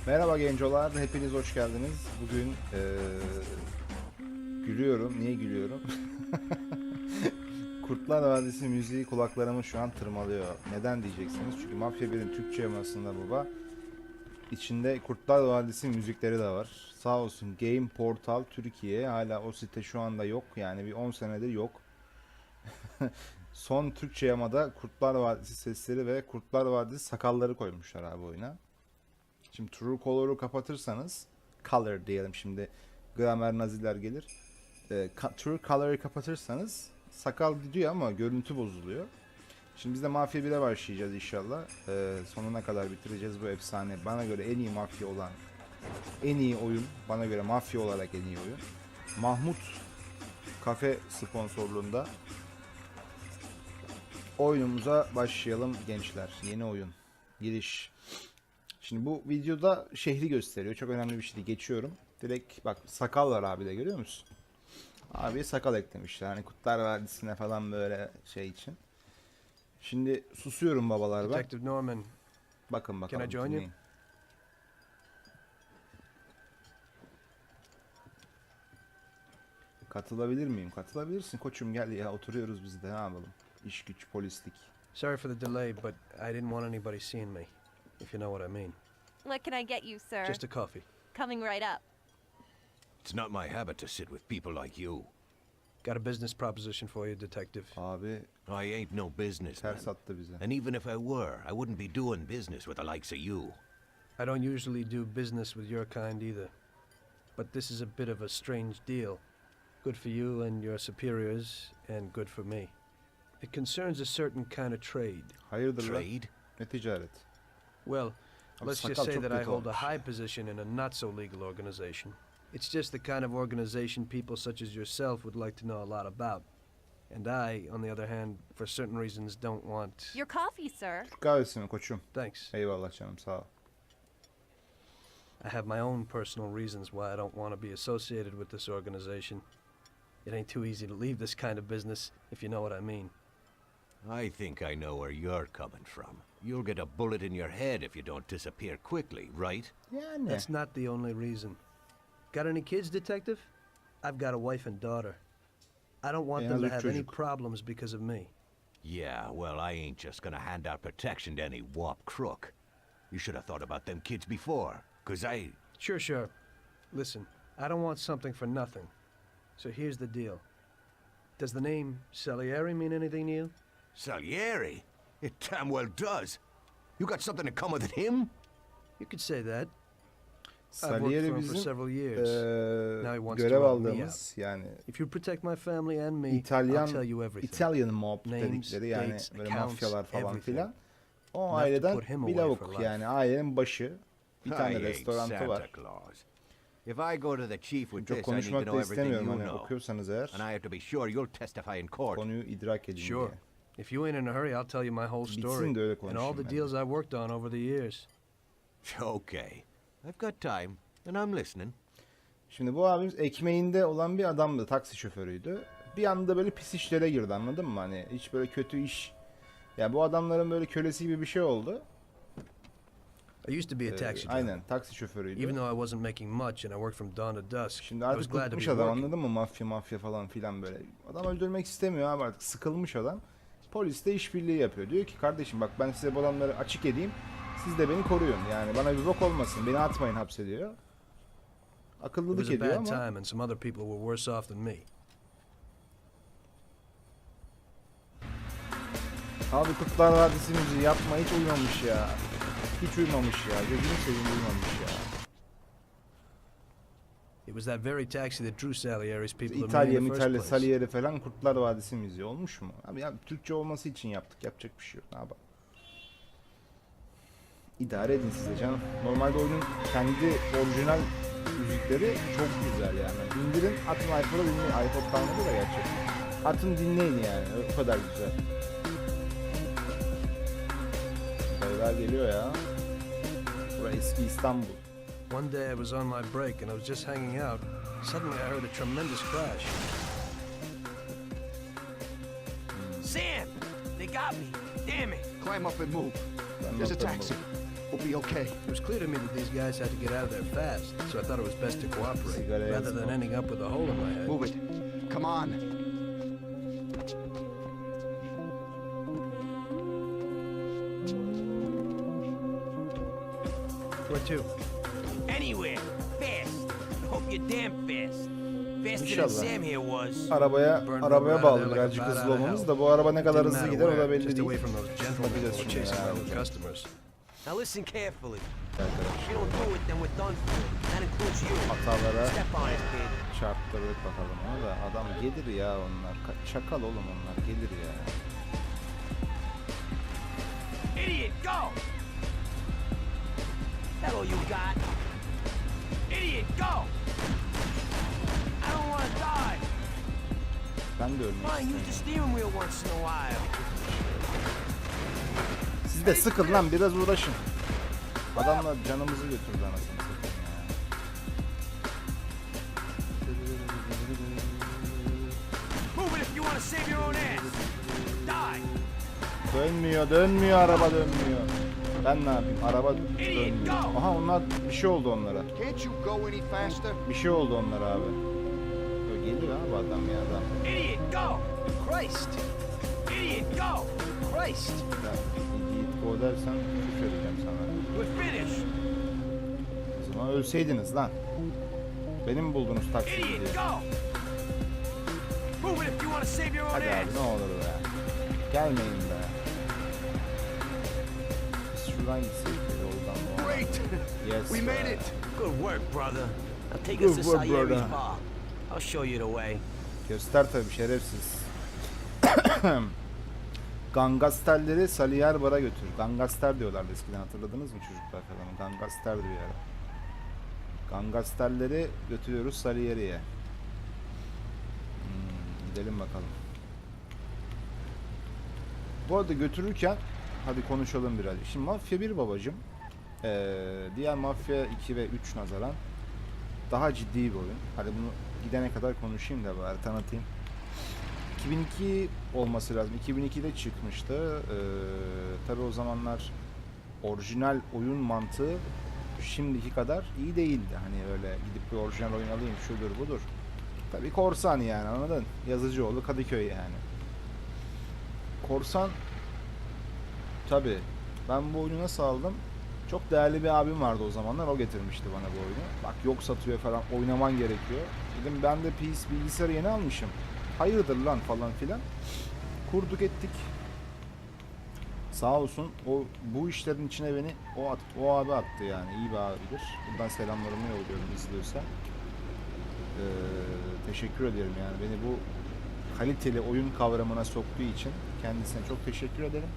Merhaba Gencolar, hepiniz hoş geldiniz. Bugün gülüyorum. Niye gülüyorum? Kurtlar Vadisi müziği kulaklarımı şu an tırmalıyor. Neden diyeceksiniz? Çünkü Mafya 1'in Türkçe yamasında baba. İçinde Kurtlar Vadisi müzikleri de var. Sağ olsun Game Portal Türkiye. Hala o site şu anda yok. Yani bir 10 senedir yok. Son Türkçe yamada Kurtlar Vadisi sesleri ve Kurtlar Vadisi sakalları koymuşlar abi oyuna. Şimdi True Color'u kapatırsanız, Color diyelim şimdi, gramer naziler gelir. True Color'ı kapatırsanız sakal gidiyor ama görüntü bozuluyor. Şimdi biz de Mafya 1'e başlayacağız inşallah. Sonuna kadar bitireceğiz bu efsane. Bana göre en iyi mafya olan, en iyi oyun. Bana göre mafya olarak en iyi oyun. Mahmut Kafe sponsorluğunda oyunumuza başlayalım gençler. Yeni oyun. Giriş. Şimdi bu videoda şehri gösteriyor. Çok önemli bir şey değil. Geçiyorum. Direkt bak sakal var abi de, görüyor musun? Abi sakal eklemişler. Hani Kurtlar Vadisi'ne falan böyle şey için. Şimdi susuyorum babalar ben. Detective Norman. Bakın bakalım. Can I join you? Katılabilir miyim? Katılabilirsin koçum, gel ya, oturuyoruz biz de, ne yapalım? İş güç, polislik. Sorry for the delay, but I didn't want anybody seeing me, if you know what I mean. What can I get you, sir? Just a coffee. Coming right up. It's not my habit to sit with people like you. Got a business proposition for you, Detective. Abi I ain't no businessman. ters attı bize. And even if I were, I wouldn't be doing business with the likes of you. I don't usually do business with your kind either. But this is a bit of a strange deal. Good for you and your superiors, and good for me. It concerns a certain kind of trade. Hayırdır lan? Trade? Ne ticaret? Well, Abi let's just sakal say çok that I kötü hold a olmuş. high position in a not-so-legal organization. It's just the kind of organization people such as yourself would like to know a lot about. And I, on the other hand, for certain reasons don't want... Your coffee, sir. Türk kahvesi mi koçum? Thanks. Eyvallah canım, sağ ol. I have my own personal reasons why I don't want to be associated with this organization. It ain't too easy to leave this kind of business, if you know what I mean. I think I know where you're coming from. You'll get a bullet in your head if you don't disappear quickly, right? Yani. That's not the only reason. Got any kids, Detective? I've got a wife and daughter. I don't want them to have any problems because of me. Yeah, well, I ain't just gonna hand out protection to any wop crook. You should have thought about them kids before, 'cause I... Sure. Listen, I don't want something for nothing. So here's the deal. Does the name Salieri mean anything to you? Salieri? It damn well does. You got something in common with him? You could say that. I've worked for Salieri him for bizim several years. Now he wants to görev round me aldığımız, yani If you protect my family and me, I'll İtalyan tell you everything. Italian mob Names, dedikleri, yani dates, böyle accounts, mafyalar falan everything. filan. O Enough to aileden put him bir away lavuk, for life. yani ailenin başı. Bir I tane ain't restorantı Santa var. Claus. If I go to the chief with Çok this, I need to konuşmak da know everything istemiyorum, you hani know. okuyorsanız eğer And I have to be sure you'll testify in court. konuyu idrak edin Sure. diye. If you ain't in a hurry, I'll tell you my whole story Bitsin de öyle and all konuşayım the ben. deals I've worked on over the years. Okay. I've got time, and I'm listening. Şimdi bu abimiz ekmeğinde olan bir adamdı, taksi şoförüydü. Bir anda böyle pis işlere girdi, anladın mı? Hani hiç böyle kötü iş. Ya bu adamların böyle kölesi gibi bir şey oldu. I used to be a taxi driver. Aynen, taksi şoförüydü. Even though I wasn't making much and I worked from dawn to dusk, Şimdi I was artık glad to be bıkmış adam, working. anladın mı? Mafya falan filan böyle. Adam öldürmek istemiyor abi, artık sıkılmış adam. Polisle işbirliği yapıyor. Diyor ki kardeşim bak, ben size bu adamları açık edeyim. Siz de beni koruyun. Yani bana bir bok olmasın. Beni atmayın hapse diyor. It Akıllılık was a ediyor bad ama. time and some other people were worse off than me. Abi Kurtlar Vadisi müziği yapma, hiç uymamış ya. Hiç uymamış ya. Gözünü seveyim, uymamış ya. It was that very taxi that drew Salieri's people to me İtalya, in the first İtalya, place. Salieri falan Kurtlar Vadisi müziği olmuş mu? Abi ya Türkçe olması için yaptık. Yapacak bir şey yok. Ne yapalım? İdare edin size canım. Normalde oyunun kendi orijinal müzikleri çok güzel yani. İndirin, atın iPod'a dinleyin. iPod kalmadı da gerçekten. Atın dinleyin yani. O kadar güzel. Sayılar geliyor ya. Burası eski İstanbul. One day I was on my break and I was just hanging out. Suddenly I heard a tremendous crash. Sam! They got me! Damn it! Climb up and move. Ben There's a bakarım taxi. baba. We'll be okay. It was clear to me that these guys had to get out of there fast, so I thought it was best to cooperate, Sigara rather than yazma. ending up with a hole in my head. Move it. Come on. Where to? Anywhere. Fast. Hope you're damn fast. Faster than İnşallah. Sam here was. Arabaya bağlı birazcık hızlı olmamız da bu araba ne kadar hızlı gider o da belli Just away değil. from those gentlemen Bakacağız who were şimdi chasing ya. my new customers. Now listen carefully. If Arkadaşlar you don't do it, then we're done for. That includes you. hatalara Step on it, kid. çarptırdık bakalım onu da adam gelir ya onlar. Çakal oğlum onlar gelir ya. Idiot, go! That all you got? Idiot, go! I don't want to die. Ben de ölmek Fine, use the istemiyorum. steering wheel once in a while. Siz de sıkın lan biraz uğraşın. Adamlar canımızı götürdü anasını satayım ya. Move it if you want to save your own ass. Die. Dönmüyor araba dönmüyor. Ben ne yapayım araba dönmüyor. Aha onlar bir şey oldu onlara. Can't you go any faster? Bir şey oldu onlara abi. Böyle geliyor abi adam ya adam. Idiot, go! Christ! Idiot, go! Christ! Ya, Yiğit go dersen küfür edeceğim sana. We're finished. O zaman ölseydiniz lan. Beni mi buldunuz taksi diye? Idiot, go! Move it if you want to save your own Hadi abi ass. ne olur be. Gelmeyin be. Biz şuradan gitsek yoldan. Great. Yes We made be. it. Good work, brother. Now take Good us to work, Salieri's brother. bar. I'll show you the way. Göster tabii şerefsiz. Gangasterleri Saliyer Bar'a götür. Gangaster diyorlardı eskiden hatırladınız mı çocuklar falan? Gangasterdi bir ara. Gangasterleri götürüyoruz Saliyer'e. Gidelim bakalım. Bu arada götürürken hadi konuşalım biraz. Şimdi Mafya 1 babacım. Diğer Mafya 2 ve 3 nazaran daha ciddi bir oyun. Hadi bunu gidene kadar konuşayım da bari tanıtayım. 2002 olması lazım. 2002'de çıkmıştı. Tabii o zamanlar orijinal oyun mantığı şimdiki kadar iyi değildi. Hani öyle gidip bir orijinal oyun alayım şudur budur. Tabii korsan yani anladın? Yazıcıoğlu Kadıköy yani. Korsan tabii. Ben bu oyunu nasıl aldım? Çok değerli bir abim vardı o zamanlar. O getirmişti bana bu oyunu. Bak yok satıyor falan. Oynaman gerekiyor. Dedim ben de bilgisayarı yeni almışım. Hayırdır lan falan filan. Kurduk ettik. Sağ olsun o bu işlerin içine beni o abi attı yani. İyi bir abidir. Buradan selamlarımı yolluyorum izliyorsa. Teşekkür ederim yani beni bu kaliteli oyun kavramına soktuğu için kendisine çok teşekkür ederim.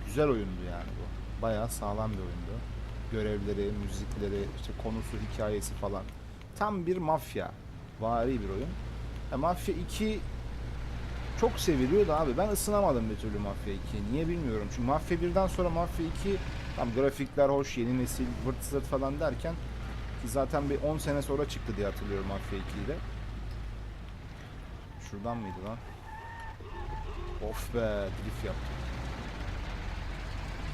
Güzel oyundu yani bu. Bayağı sağlam bir oyundu. Görevleri, müzikleri, işte konusu, hikayesi falan. Tam bir mafya vari bir oyun. Mafya 2 çok seviliyordu abi. Ben ısınamadım bir türlü Mafya 2'ye. Niye bilmiyorum. Çünkü Mafya 1'den sonra Mafya 2 tam grafikler hoş, yeni nesil, vırt zırt falan derken ki zaten bir 10 sene sonra çıktı diye hatırlıyorum Mafya 2'yi de. Şuradan mıydı lan? Of be, drift yaptım.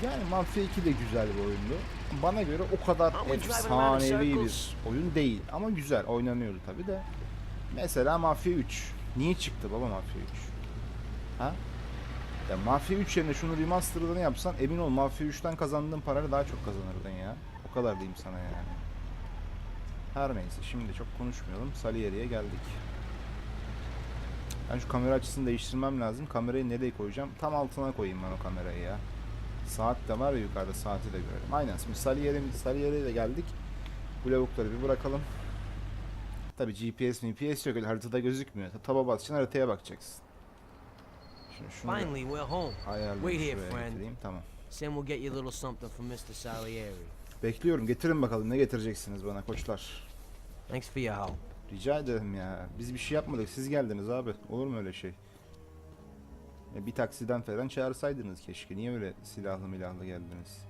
Yani Mafya 2 de güzel bir oyundu. Bana göre o kadar efsanevi bir oyun değil. Ama güzel, oynanıyordu tabi de. Mesela Mafya 3. Niye çıktı baba Mafya 3? Ha? Ya Mafya 3 yerine şunu remaster'ını yapsan emin ol Mafya 3'ten kazandığın parayla daha çok kazanırdın ya. O kadar diyeyim sana yani. Her neyse şimdi çok konuşmayalım. Saliyeri'ye geldik. Ben şu kamera açısını değiştirmem lazım. Kamerayı nereye koyacağım? Tam altına koyayım ben o kamerayı ya. Saat de var ya yukarıda, saati de görelim. Aynen şimdi Saliyeri'ye de geldik. Bu lavukları bir bırakalım. Tabi GPS yok öyle haritada gözükmüyor. Taba basacaksın haritaya bakacaksın. Şimdi şunu Finally, we're home. ayarlayayım Wait here, şuraya friend. getireyim. Tamam. Sam will get you a little something from Mr. Salieri. Bekliyorum. Getirin bakalım ne getireceksiniz bana koçlar. Thanks for your help. Rica ederim ya. Biz bir şey yapmadık. Siz geldiniz abi. Olur mu öyle şey? Bir taksiden falan çağırsaydınız keşke. Niye öyle silahlı milahlı geldiniz?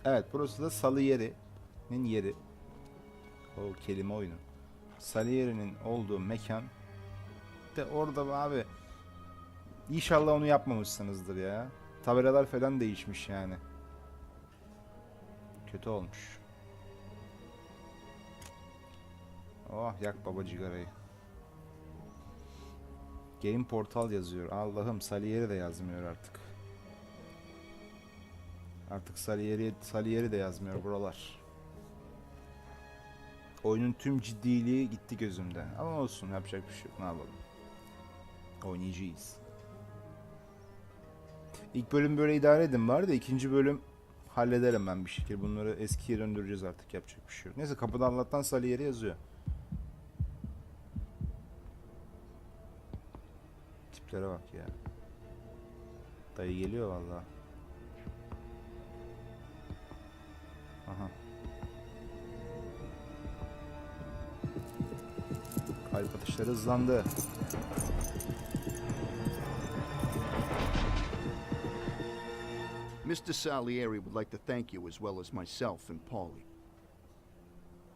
Evet burası da Saliyeri'nin yeri. O kelime oyunu. Saliyeri'nin olduğu mekan. De orada abi İnşallah onu yapmamışsınızdır ya. Tabelalar falan değişmiş yani. Kötü olmuş. Oh, yak baba cigarayı. Game Portal yazıyor. Allah'ım, Salieri de yazmıyor artık. Artık Salieri de yazmıyor buralar. Oyunun tüm ciddiliği gitti gözümden. Ama olsun, yapacak bir şey yok. Ne yapalım? Oynayacağız. İlk bölüm böyle idare edin var da ikinci bölüm hallederim ben bir şekilde. Bunları eskiye döndüreceğiz artık, yapacak bir şey yok. Neyse, kapıda Allah'tan Salieri yazıyor. Tiplere bak ya. Dayı geliyor vallahi. Aha. Kalp atışları hızlandı. Mr. Salieri would like to thank you as well as myself and Paulie.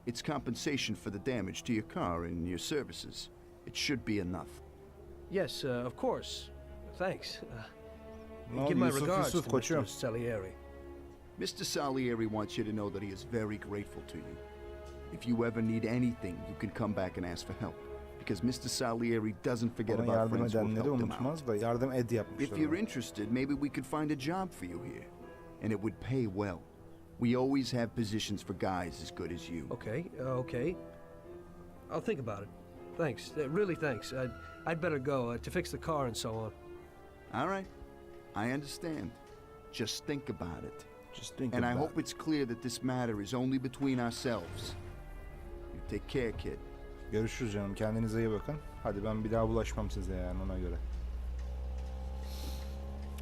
It's compensation for the damage to your car and your services. It should be enough. Yes, of course. Thanks. Ne Give oldu my Yusuf regards Yusuf to koçum? Mr. Salieri. Mr. Salieri wants you to know that he is very grateful to you. If you ever need anything, you can come back and ask for help. Because Mr. Salieri doesn't forget Ona about yardım friends who have edenleri helped him out. unutmaz da yardım ed yapmışlar. If you're ona. interested, maybe we could find a job for you here. And it would pay well. We always have positions for guys as good as you. Okay, okay. I'll think about it. Thanks. Really, thanks. I'd better go to fix the car and so on. All right. I understand. Just think about it. Just think And I about hope it. it's clear that this matter is only between ourselves. You take care, kid. Görüşürüz canım. Kendinize iyi bakın. Hadi, ben bir daha bulaşmam size yani, ona göre.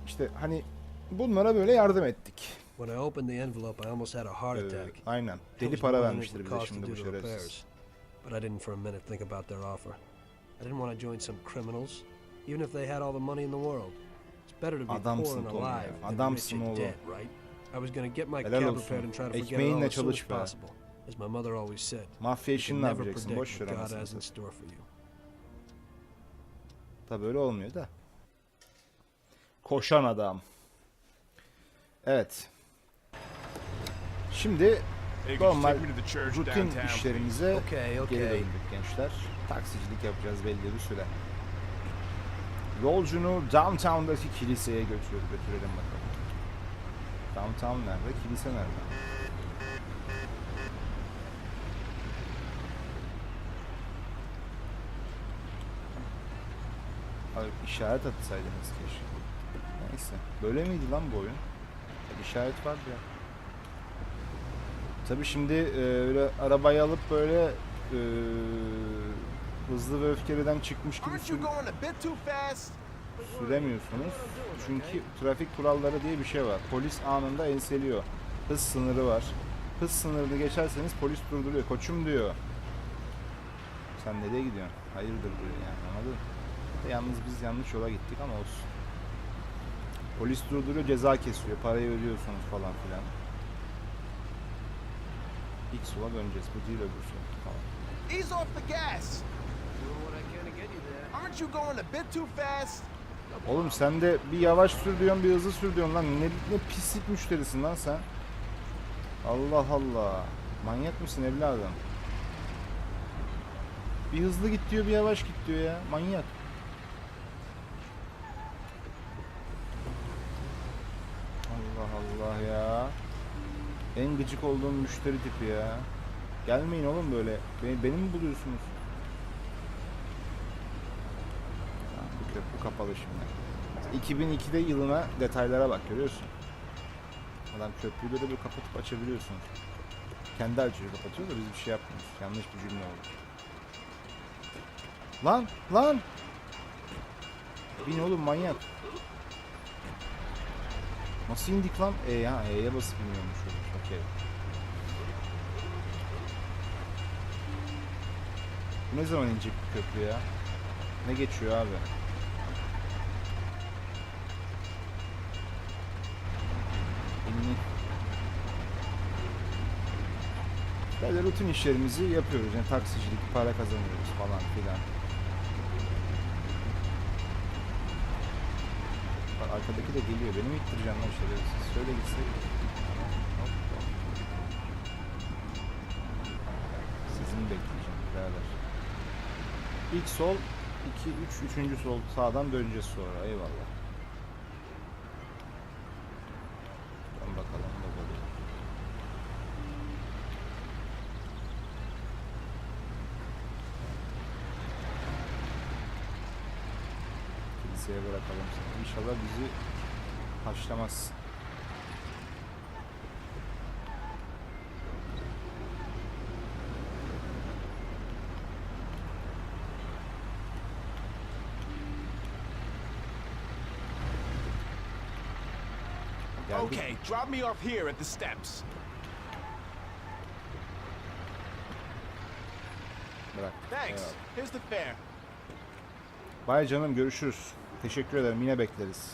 İşte hani bunlara böyle yardım ettik. When I opened the envelope, I almost had a heart attack. Aynen. I Deli was para wondering what vermiştir it bize would cost şimdi to bu do the şerefsiz. repairs. But I didn't for a minute think about their offer. I didn't want to join some criminals, even if they had all the money in the world. It's better to be poor Adamsın and Tom ya. alive than rich Adamsın and oğlum. dead, right? I was going to get my Helal cab olsun. repaired and try to forget it all Ekmeğinle as soon as çalış be. possible. As my mother always said, Mafya you işini can ne never yapacaksın? predict Boş ver what God anasını has in satayım. store for you. Tabii öyle olmuyor da. Koşan adam. Şimdi normal rutin işlerimize Okay, geri okay. döndük gençler. Taksicilik yapacağız belli bir süre. Yolcunu downtown'daki kiliseye götürelim bakalım. Downtown nerede? Kilise nerede? Abi işaret atsaydınız keşke. Neyse. Böyle miydi lan bu oyun? İşaret vardı ya. Tabii şimdi öyle arabayı alıp böyle hızlı ve öfkeliden çıkmış gibi Aren't you going a bit too fast? süremiyorsunuz. Çünkü trafik kuralları diye bir şey var. Polis anında enseliyor. Hız sınırı var. Hız sınırını geçerseniz polis durduruyor. Koçum diyor. Sen nereye gidiyorsun? Hayırdır diyor yani, anladın mı? Yalnız biz yanlış yola gittik ama olsun. Polis durduruyor, ceza kesiyor. Parayı ödüyorsunuz falan filan. İlk sola döneceğiz. Bu değil, öbür sol falan. Ease off the gas. Doing what I can to get you there. Aren't you going a bit too fast? Oğlum sen de bir yavaş sür diyorsun, bir hızlı sür diyorsun lan. Ne pislik müşterisin lan sen. Allah Allah. Manyak mısın evladım? Bir hızlı git diyor, bir yavaş git diyor ya. Manyak. Allah Allah ya. En gıcık olduğum müşteri tipi ya. Gelmeyin oğlum böyle. Beni mi buluyorsunuz? Tamam, bu köprü kapalı şimdi. 2002'de yılına detaylara bak, görüyorsun. Adam köprüyü de bir kapatıp açabiliyorsunuz. Kendi açıyor, kapatıyor da biz bir şey yapmıyoruz. Yanlış bir cümle oldu. Lan! Bin oğlum, manyak. Nasıl indik lan? E'ye basıp iniyormuş. Okey. Bu ne zaman inecek bu köprü ya? Ne geçiyor abi? Böyle rutin işlerimizi yapıyoruz. Yani taksicilik, para kazanıyoruz falan filan. Arkadaki de geliyor. Beni mi ittireceğim lan şerefsiz? Şöyle gitsek. Hop, hop. Sizin bekleyeceğim birader. İlk sol, 2, 3, üçüncü sol sağdan döneceğiz sonra. Eyvallah. Dön bakalım da böyle. Kiliseye bırakalım seni. İnşallah bizi haşlamaz. Geldik. Okay, drop me off here at the steps. Bırak. Thanks. Eyvallah. Here's the fare. Bay canım görüşürüz. Teşekkür ederim. Yine bekleriz.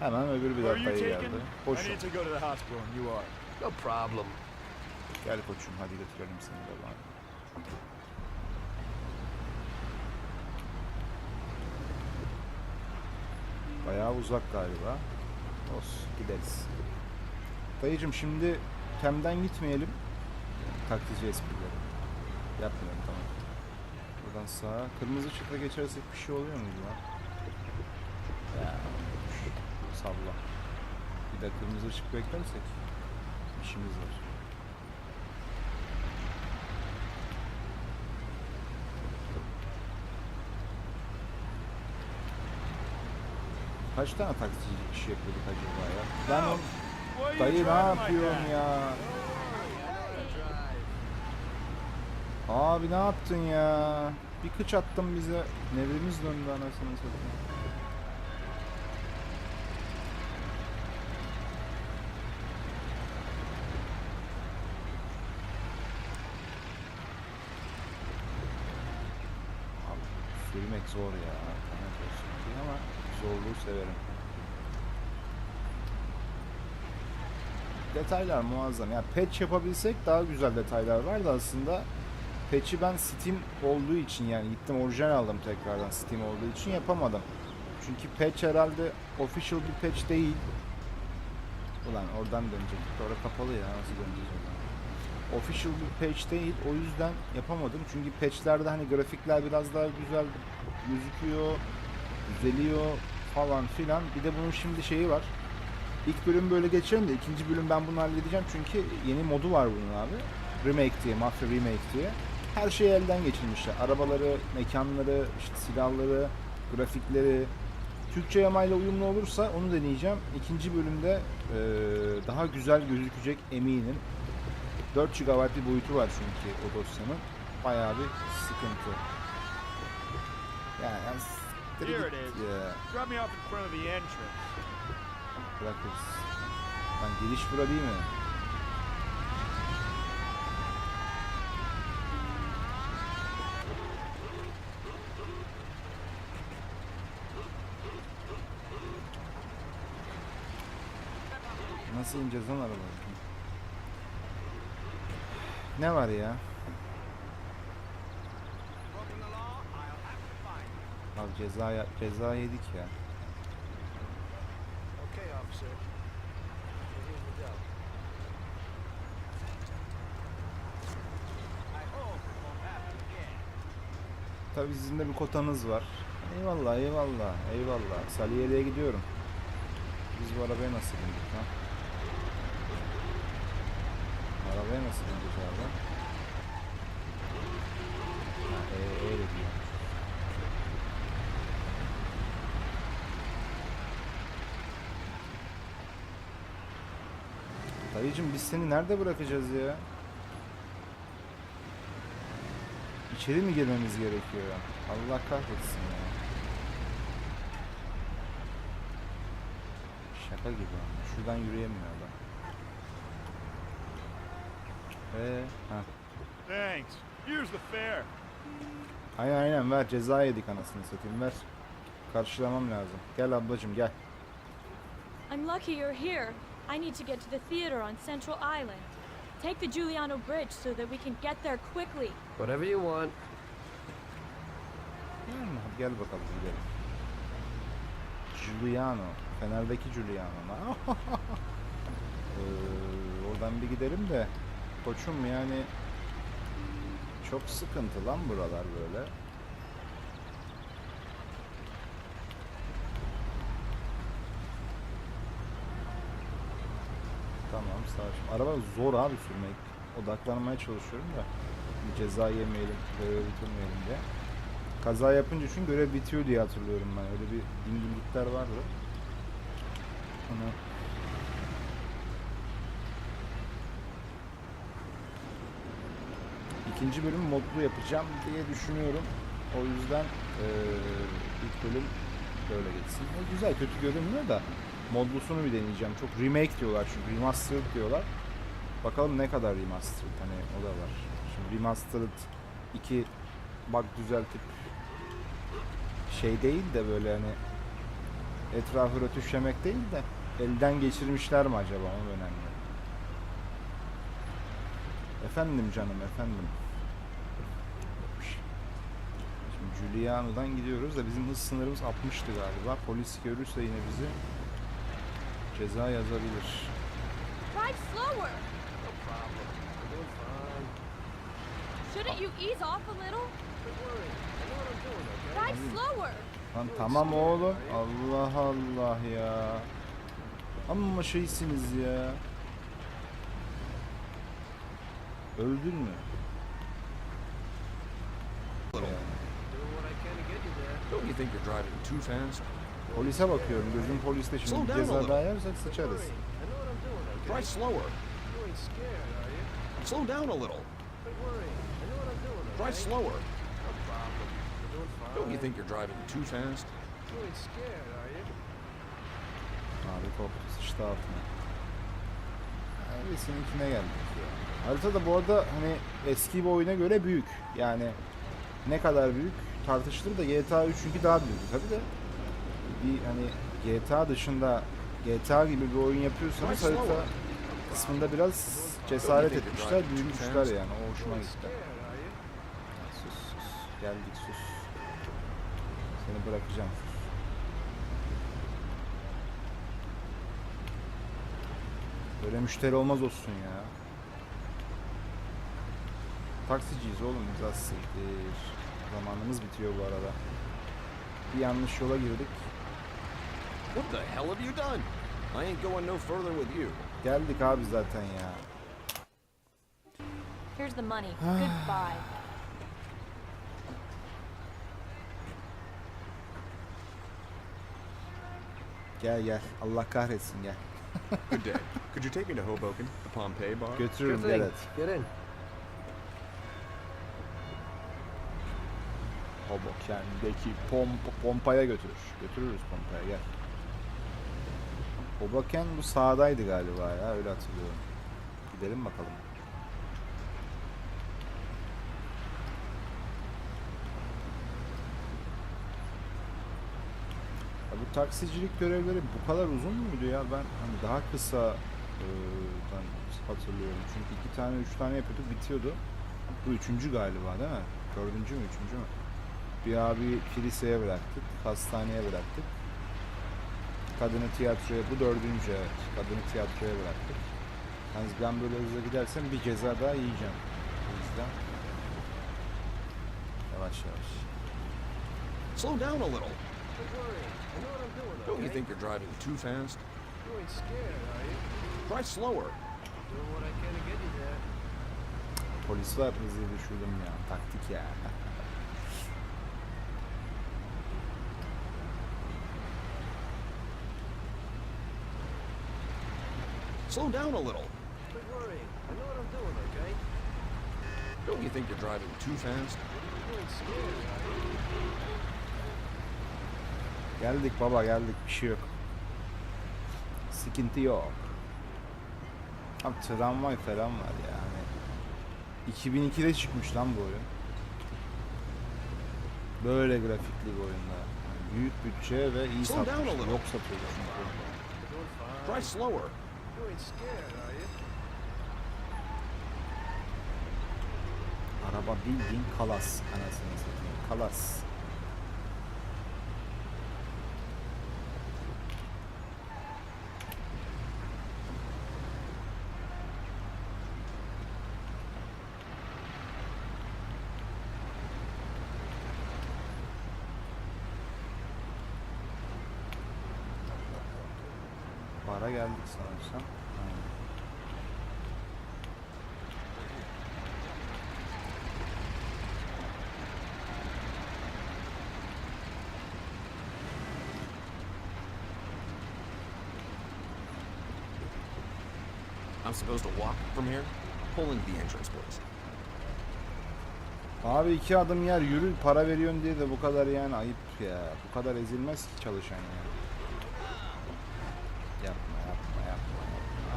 Hemen öbür bir Where are you dakikaya taking? geldi. I Hoşum. need to go to the hospital and you are. No problem. Gel koçum hadi götürelim seni de bana. Bayağı uzak galiba. Olsun gideriz. Dayıcım şimdi temden gitmeyelim. Taksici esprileri. Yapmıyorum tamam. Buradan sağa. Kırmızı ışıkla geçersek bir şey oluyor muydu lan? Ya salla. Bir de kırmızı ışık beklersek işimiz var. Kaç tane taksici iş yapıyorduk acaba ya? Ben o... Why are you Dayı ne driving like yapıyorsun that? ya? Abi ne yaptın ya? Bir kıç attın bize. Nevrimiz döndü anasını satayım. Abi sürmek zor ya. Lanet olsun ki ama zorluğu severim. Detaylar muazzam. Yani patch yapabilsek daha güzel detaylar vardı aslında. Patch'i ben Steam olduğu için yani gittim orijinal aldım tekrardan Steam olduğu için yapamadım. Çünkü patch herhalde official bir patch değil. Ulan oradan dönecektik. Orada kapalı ya. Nasıl döneceğiz oradan? Official bir patch değil. O yüzden yapamadım. Çünkü patchlerde hani grafikler biraz daha güzel gözüküyor. Düzeliyor falan filan. Bir de bunun şimdi şeyi var. İlk bölüm böyle geçelim de ikinci bölüm ben bunu halledeceğim çünkü yeni modu var bunun abi. Remake diye, Mafia Remake diye. Her şeyi elden geçirmişler. Arabaları, mekanları, işte silahları, grafikleri. Türkçe yamayla uyumlu olursa onu deneyeceğim. İkinci bölümde daha güzel gözükecek eminim. 4 GB bir boyutu var çünkü o dosyanın. Bayağı bir sıkıntı. Yani Here it is. Drop me off in front of the entrance. Bırakırız. Lan giriş bura değil mi? Nasıl ineceğiz lan arabayı? Ne var ya? Abi ceza yedik ya. Okay, officer. Here's the dough. I hope it won't happen again. Tabii sizin de bir kotanız var. Eyvallah eyvallah eyvallah. Salihli'ye gidiyorum. Biz bu arabaya nasıl bindik lan? Arabaya nasıl bindik abi? Ha, öyle diyor. Dayıcım biz seni nerede bırakacağız ya? İçeri mi girmemiz gerekiyor ya? Allah kahretsin ya. Şaka gibi ama. Şuradan yürüyemiyor adam. Ha. Thanks. Here's the fare. Aynen ver ceza yedik anasını satayım ver. Karşılamam lazım. Gel ablacım gel. I'm lucky you're here. I need to get to the theater on Central Island. Take the Giuliano Bridge so that we can get there quickly. Whatever you want. Gel bakalım gidelim. Giuliano. Fener'deki Giuliano'na. Oradan bir gidelim de koçum, yani çok sıkıntı lan buralar böyle. Tamam, sağ ol. Araba zor abi sürmek. Odaklanmaya çalışıyorum da bir ceza yemeyelim, görev bitirmeyelim diye. Kaza yapınca çünkü görev bitiyor diye hatırlıyorum ben. Öyle bir dingillikler vardı. Onu İkinci bölüm modlu yapacağım diye düşünüyorum. O yüzden ilk bölüm böyle geçsin. Güzel, kötü görünmüyor da modlusunu bir deneyeceğim. Çok remake diyorlar çünkü, remastered diyorlar. Bakalım ne kadar remastered, hani o da var. Şimdi remastered 2 bug düzeltip şey değil de böyle hani etrafı rötuşlamak değil de elden geçirmişler mi acaba, o önemli. Efendim canım, efendim. Şimdi Giuliano'dan gidiyoruz da bizim hız sınırımız 60'tı galiba. Polis görürse yine bizi ceza yazabilir. Drive slower. Shouldn't you ease off a little? Drive slower. Lan tamam oğlum. Allah Allah ya. Amma şeysiniz ya. Öldün mü? Don't you think you're driving too fast? Polise bakıyorum. Gözüm poliste, şimdi bir ceza daha yersek sıçarız. Try slower. Slow down a little. Try slower. Don't you think you're driving too fast? Abi korktu, sıçtı altına. Seninkine geldik ya. Harita da bu arada hani eski bir oyuna göre büyük. Yani ne kadar büyük tartışılır da GTA 3'ünki daha büyük tabii de. Bir hani GTA dışında GTA gibi bir oyun yapıyorsanız harita kısmında biraz cesaret etmişler, büyütmüşler yani. O hoşuma gitti. Sus sus. Geldik, sus. Seni bırakacağım. Böyle müşteri olmaz olsun ya. Taksiciyiz oğlum biz, az siktir. Zamanımız bitiyor bu arada. Bir yanlış yola girdik. What the hell have you done? I ain't going no further with you. Geldik abi zaten ya. Here's the money. Goodbye. Gel gel. Allah kahretsin, gel. Good day. Could you take me to Hoboken, the Pompeii bar? Götürürüm, Sure gel thing. hadi. Get in. Hoboken'deki pompaya götürür. Götürürüz pompaya, gel. Hoboken bu sağdaydı galiba ya, öyle hatırlıyorum. Gidelim bakalım. Ya bu taksicilik görevleri bu kadar uzun muydu ya? Ben hani daha kısa hatırlıyorum. Çünkü 2 tane 3 tane yapıyorduk, bitiyordu. Bu 3. galiba değil mi? 4. mü 3. mü? Bir abi kiliseye bıraktık, hastaneye bıraktık. Kadını tiyatroya, bu 4. evet. Kadını tiyatroya bıraktık. Yalnız ben böyle hızla gidersem bir ceza daha yiyeceğim. O yüzden yavaş yavaş. Slow down a little. Don't you think you're driving too fast? Try slower. Polis var, hızlı düşürdüm ya. Taktik ya. Slow down a little. Don't you think you're driving too fast? Geldik baba, geldik, bir şey yok. Sıkıntı yok. Abi tramvay falan var yani. 2002'de çıkmış lan bu oyun. Böyle grafikli bir oyunda. Yani büyük bütçe ve iyi satmışlar. Yok satıyordu çünkü. Try slower. Araba bildiğin kalas, anasını satayım. Kalas. Bara geldik sanırsam. Aynen. I'm supposed to walk from here? Pull into the entrance, please. Abi 2 adım yer yürü, para veriyorsun diye de bu kadar yani ayıp ya. Bu kadar ezilmez ki çalışan ya. Yapma yapma yapma yapma.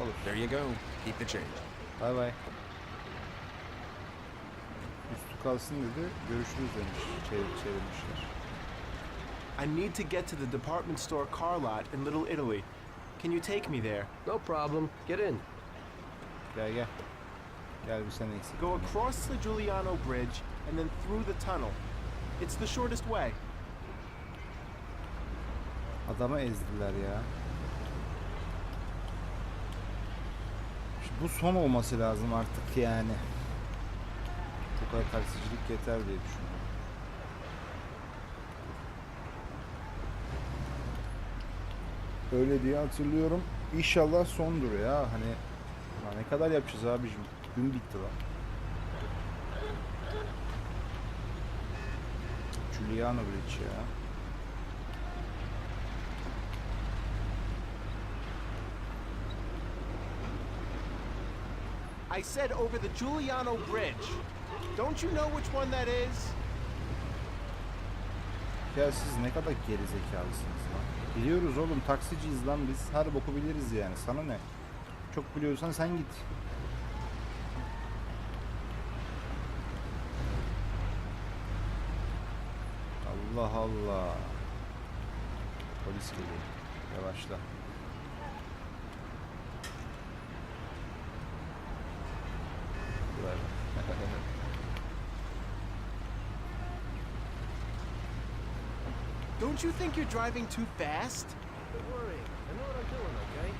Olur. There you go. Keep the change. Bay bay. Üstü kalsın dedi. Görüşürüz demiş. Çevirmişler. I need to get to the department store car lot in Little Italy. Can you take me there? No problem. Get in. Gel gel. Gel bir sen eksik. Go across the Giuliano Bridge and then through the tunnel. It's the shortest way. Adamı ezdiler ya. Bu son olması lazım artık yani. Bu kadar taksicilik yeter diye düşünüyorum. Öyle diye hatırlıyorum. İnşallah sondur ya. Hani ya ne kadar yapacağız abicim? Gün bitti lan. Giuliano Bridge ya. I said over the Giuliano Bridge. Don't you know which one that is? Ya siz ne kadar gerizekalısınız lan. Biliyoruz oğlum, taksiciyiz lan biz. Her boku biliriz yani. Sana ne? Çok biliyorsan sen git. Allah Allah. Polis geliyor. Yavaşla. Don't you think you're driving too fast? Don't worry. I know what I'm doing, okay?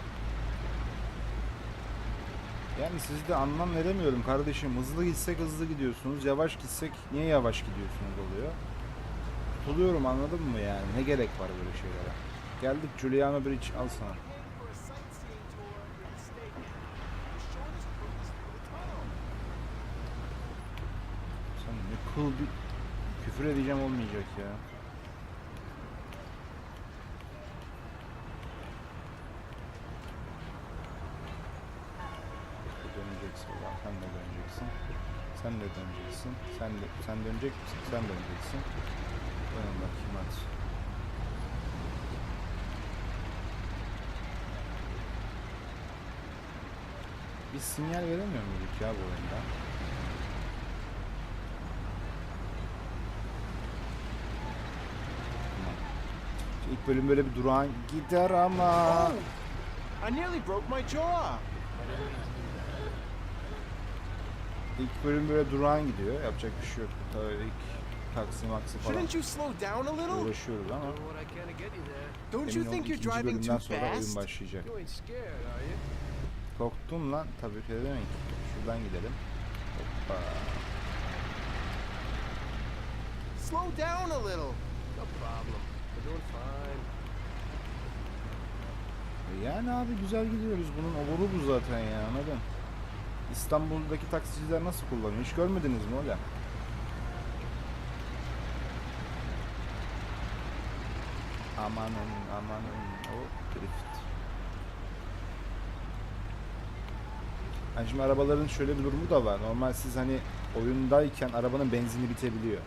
Yani sizde anlam veremiyorum kardeşim. Hızlı gitsek hızlı gidiyorsunuz. Yavaş gitsek niye yavaş gidiyorsunuz oluyor. Tutuluyorum, anladın mı yani? Ne gerek var böyle şeylere? Geldik Giuliano Bridge, al sana. Sen ne kıl bir... Küfür edeceğim olmayacak ya. Döneceksin ulan, sen de döneceksin. Sen de döneceksin. Sen dönecek misin? Sen döneceksin. Dön bakayım hadi. Biz sinyal veremiyor muyduk ya bu oyunda? Tamam. İlk bölüm böyle bir durağan gider ama. Oh! I nearly broke my jaw. İlk bölüm böyle durağan gidiyor. Yapacak bir şey yok. Tabii ilk taksi maksi falan Shouldn't you slow down a little? uğraşıyoruz ama Doing what I can to get you there. Don't you emin ol think you're ikinci driving bölümden too sonra oyun fast? başlayacak. You ain't scared, are you? Korktum lan. Tabii ki de demek. Şuradan gidelim. Hoppa. Slow down a little. No problem. We're doing fine. Yani abi güzel gidiyoruz. Bunun oluru bu zaten ya, anladın? İstanbul'daki taksiciler nasıl kullanıyor? Hiç görmediniz mi öyle? Amanın amanın o drift. Yani şimdi arabaların şöyle bir durumu da var. Normal siz hani oyundayken arabanın benzini bitebiliyor.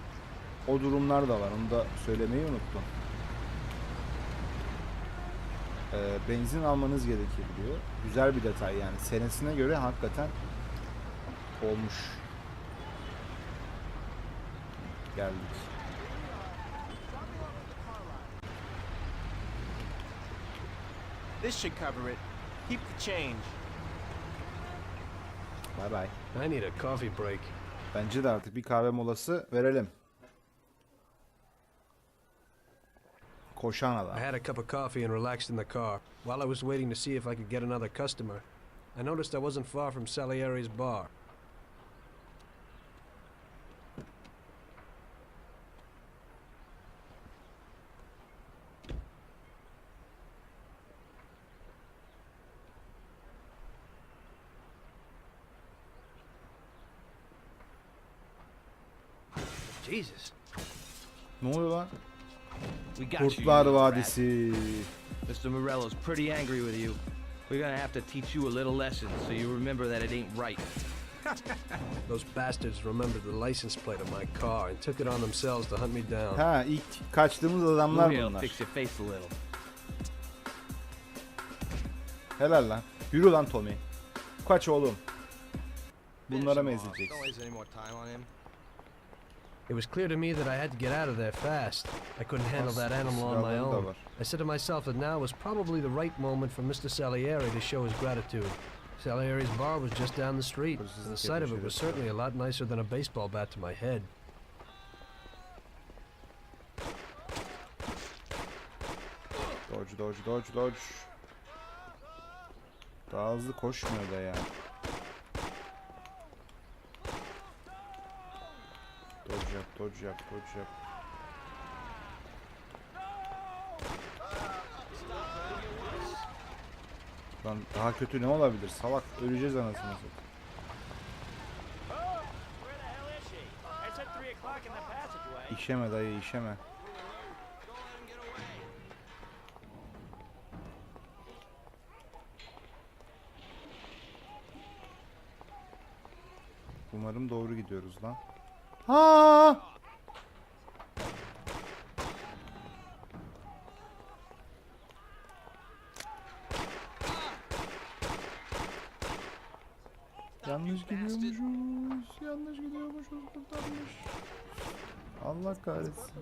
O durumlar da var. Onu da söylemeyi unuttum. Benzin almanız gerekebiliyor. Güzel bir detay yani. Senesine göre hakikaten olmuş. Geldik. This should cover it. Keep the change. Bye bye. I need a coffee break. Bence de artık bir kahve molası verelim. Koşan adam. I had a cup of coffee and relaxed in the car. While I was waiting to see if I could get another customer, I noticed I wasn't far from Salieri's bar. Jesus. Ne oluyor lan? We got you, Kurtlar you rat. Vadisi. Mr. Morello's pretty angry with you. We're gonna have to teach you a little lesson so you remember that it ain't right. Those bastards remembered the license plate of my car and took it on themselves to hunt me down. Ha, ilk kaçtığımız adamlar Maybe I'll bunlar. fix your face a little. Helal lan. Yürü lan Tommy. Kaç oğlum. Bunlara mı Finish him off. ezileceksin? Don't waste any more time on him. It was clear to me that I had to get out of there fast. I couldn't handle that animal on my Silahları da own. var. I said to myself that now was probably the right moment for Mr. Salieri to show his gratitude. Salieri's bar was just down the street, and the sight of it was certainly a lot nicer than a baseball bat to my head. Dodge, dodge, dodge, dodge. Daha hızlı koşmuyor da ya. Dodge yap, dodge yap, dodge yap. Lan daha kötü ne olabilir? Salak öleceğiz anasını satayım. İşeme dayı işeme. Umarım doğru gidiyoruz lan. Ha! Yanlış gidiyormuşuz. Yanlış gidiyormuşuz. Kurtarmış. Allah kahretsin.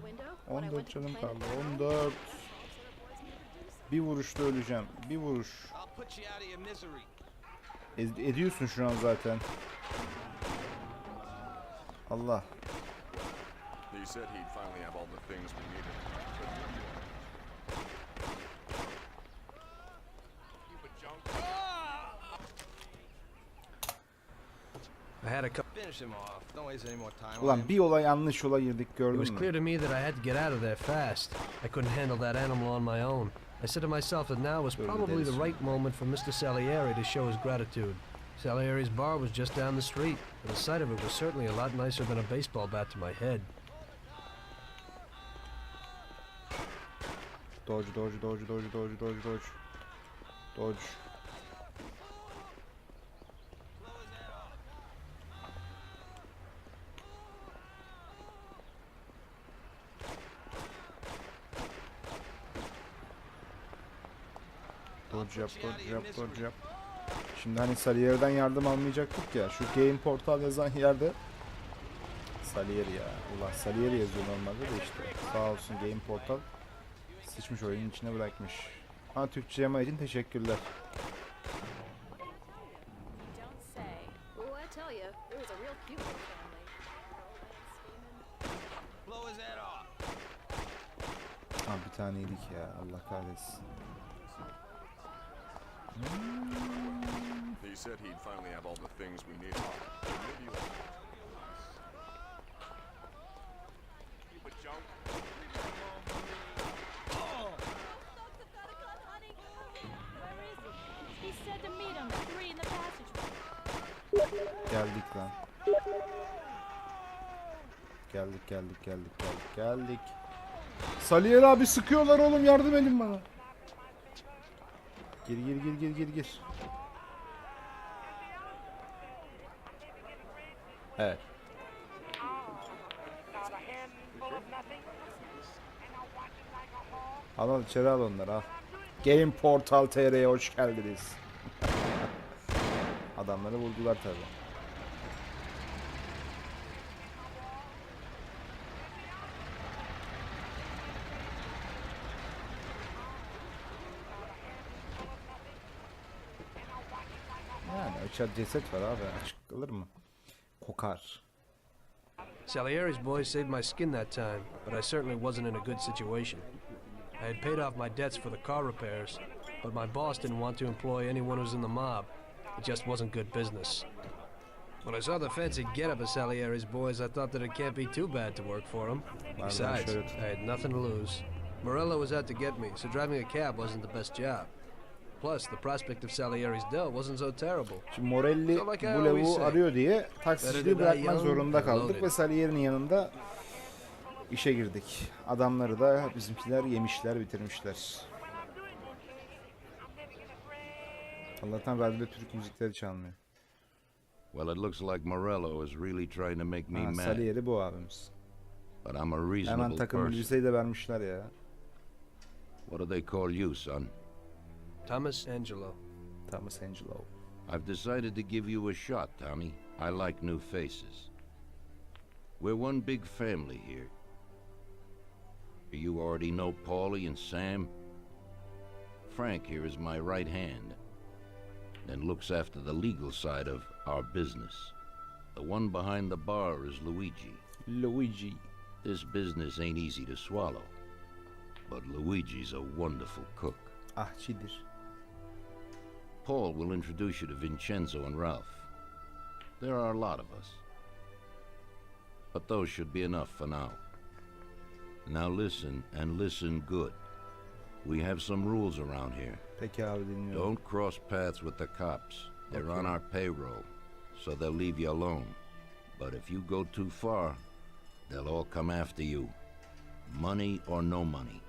14 canım kaldı. 14. Bir vuruşta öleceğim. Bir vuruş. Ediyorsun şu an zaten. Allah. He said he'd finally have all the things we needed. I had a finish him off. Don't waste any more time on Ulan him. bir olay yanlış yola girdik It gördün was mü? clear to me that I had to get out of there fast. I couldn't handle that animal on my own. I said to myself that now was probably the right moment for Mr. Salieri to show his gratitude. Salieri's bar was just down the street, and the sight of it was certainly a lot nicer than a baseball bat to my head. Dodge, dodge, dodge, dodge, dodge, dodge, dodge. Dodge. Dodge yap, dodge yap, dodge yap. Şimdi hani Salier'den yardım almayacaktık ya. Şu Game Portal yazan yerde Salieri ya. Ulan Salieri yazıyor normalde de işte. Sağ olsun Game Portal sıçmış oyunun içine bırakmış. Ha Türkçe yama için teşekkürler. Ha bir taneydik ya. Allah kahretsin. He said he'd finally have all the things we needed. Maybe you He said to meet him at 3 in the passageway. Geldik lan. Geldik geldik geldik geldik geldik. Salier abi sıkıyorlar oğlum, yardım edin bana. Gir gir gir gir gir gir. Evet. Al içeri al onları al. Game Portal TR'ye hoş geldiniz. Adamları vurdular tabi. Yani açığa ceset var abi, açık kalır mı? Kokar. Salieri's boys saved my skin that time, but I certainly wasn't in a good situation. I had paid off my debts for the car repairs, but my boss didn't want to employ anyone who was in the mob. It just wasn't good business. When I saw the fancy getup of Salieri's boys, I thought that it can't be too bad to work for him. Besides, I had nothing to lose. Morello was out to get me, so driving a cab wasn't the best job. Plus, the prospect of Salieri's dough wasn't so terrible. Şimdi Morelli bu lavuğu arıyor diye taksiciliği bırakmak zorunda kaldık ve Salieri'nin yanında İşe girdik. Adamları da bizimkiler yemişler, bitirmişler. Allah'tan radyoda Türk müzikleri çalmıyor. Well, it looks like Morello is really trying to make me Ha, mad. Salieri bu abimiz. But I'm a Hemen reasonable takım person. elbiseyi de vermişler ya. What do they call you, son? Thomas Angelo. Thomas Angelo. I've decided to give you a shot, Tommy. I like new faces. We're one big family here. You already know Paulie and Sam. Frank here is my right hand and looks after the legal side of our business. The one behind the bar is Luigi. Luigi. This business ain't easy to swallow, but Luigi's a wonderful cook. Ahçidir. Paul will introduce you to Vincenzo and Ralph. There are a lot of us, but those should be enough for now. Now listen, and listen good. We have some rules around here. Peki abi, dinliyorum. Don't cross paths with the cops. They're on our payroll, so they'll leave you alone. But if you go too far, they'll all come after you. Money or no money.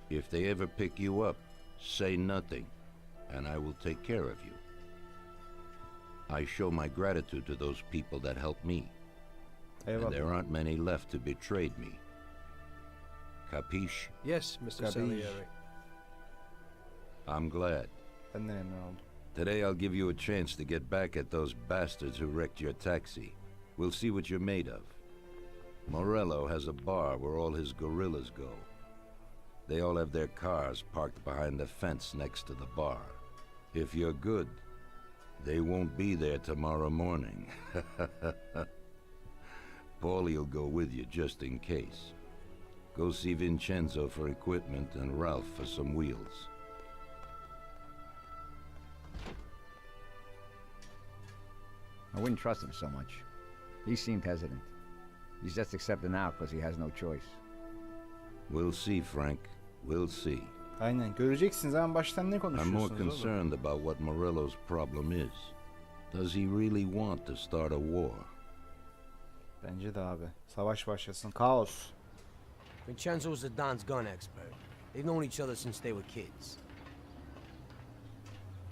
If they ever pick you up, say nothing, and I will take care of you. I show my gratitude to those people that helped me, and there aren't many left to betrayed me. Capiche? Yes, Mr. Capiche. Salieri. I'm glad. Ben de memnun oldum. Today I'll give you a chance to get back at those bastards who wrecked your taxi. We'll see what you're made of. Morello has a bar where all his gorillas go. They all have their cars parked behind the fence next to the bar. If you're good, they won't be there tomorrow morning. Paulie'll go with you just in case. Go see Vincenzo for equipment and Ralph for some wheels. I wouldn't trust him so much. He seemed hesitant. He's just accepting out because he has no choice. We'll see, Frank. We'll see. Aynen, göreceksiniz ama baştan ne I'm more konuşuyorsunuz oğlum? concerned about what Morello's problem is. Does he really want to start a war? Bence de abi. Savaş başlasın. Kaos. Vincenzo's the Don's gun expert. They've known each other since they were kids.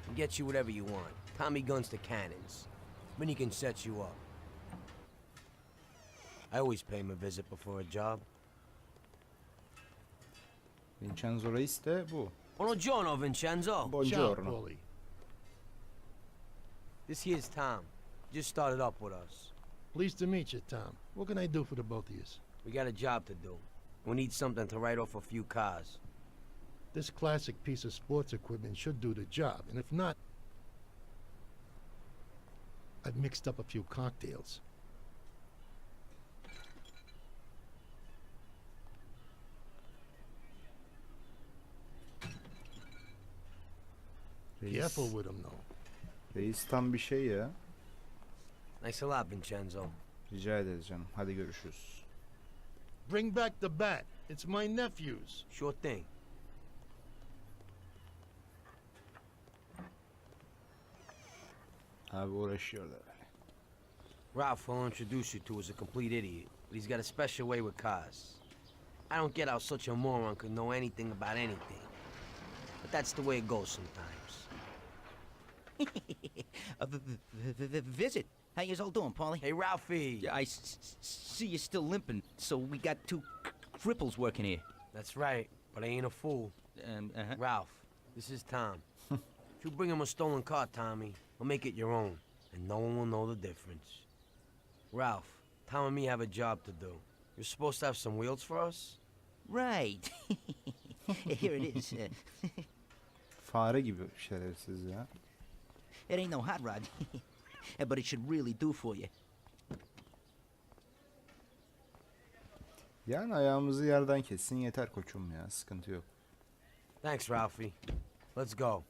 He gets you whatever you want. Tommy guns to cannons. Then he can set you up. I always pay him a visit before a job. Vincenzo Reis de bu. Buongiorno, Vincenzo. Buongiorno. This here's Tom. Just started up with us. Pleased to meet you, Tom. What can I do for the both of you? We got a job to do. We need something to write off a few cars. This classic piece of sports equipment should do the job, and if not, I've mixed up a few cocktails. Careful with them, though. Reis tam bir şey ya. Thanks a lot, Vincenzo. Rica ederiz canım. Hadi görüşürüz. Bring back the bat. It's my nephew's. Sure thing. Abi uğraşıyorlar. Ralph will introduce you to is a complete idiot, but he's got a special way with cars. I don't get how such a moron could know anything about anything. But that's the way it goes sometimes. Visit. How you all doing, Paulie? Hey, Ralphie. Yeah, I see you're still limping, so we got two cripples working here. That's right, but I ain't a fool. Ralph, this is Tom. If you bring him a stolen car, Tommy, we'll make it your own, and no one will know the difference. Ralph, Tom and me have a job to do. You're supposed to have some wheels for us? Right. Here it is. Fare gibi şerefsiz ya. It ain't no hot rod, but it should really do for you. Yani ayağımızı yerden kessin yeter koçum ya. Sıkıntı yok. Thanks, Ralphie. Let's go.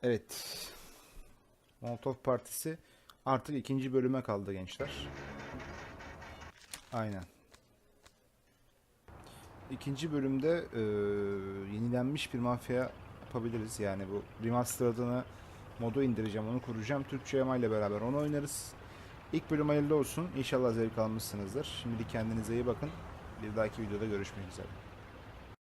Evet. Molotov Partisi artık ikinci bölüme kaldı gençler. Aynen. İkinci bölümde yenilenmiş bir mafya yapabiliriz. Yani bu remastered'ını modu indireceğim, onu kuracağım. Türkçe yama ile beraber onu oynarız. İlk bölüm hayırlı olsun. İnşallah zevk almışsınızdır. Şimdilik kendinize iyi bakın. Bir dahaki videoda görüşmek üzere.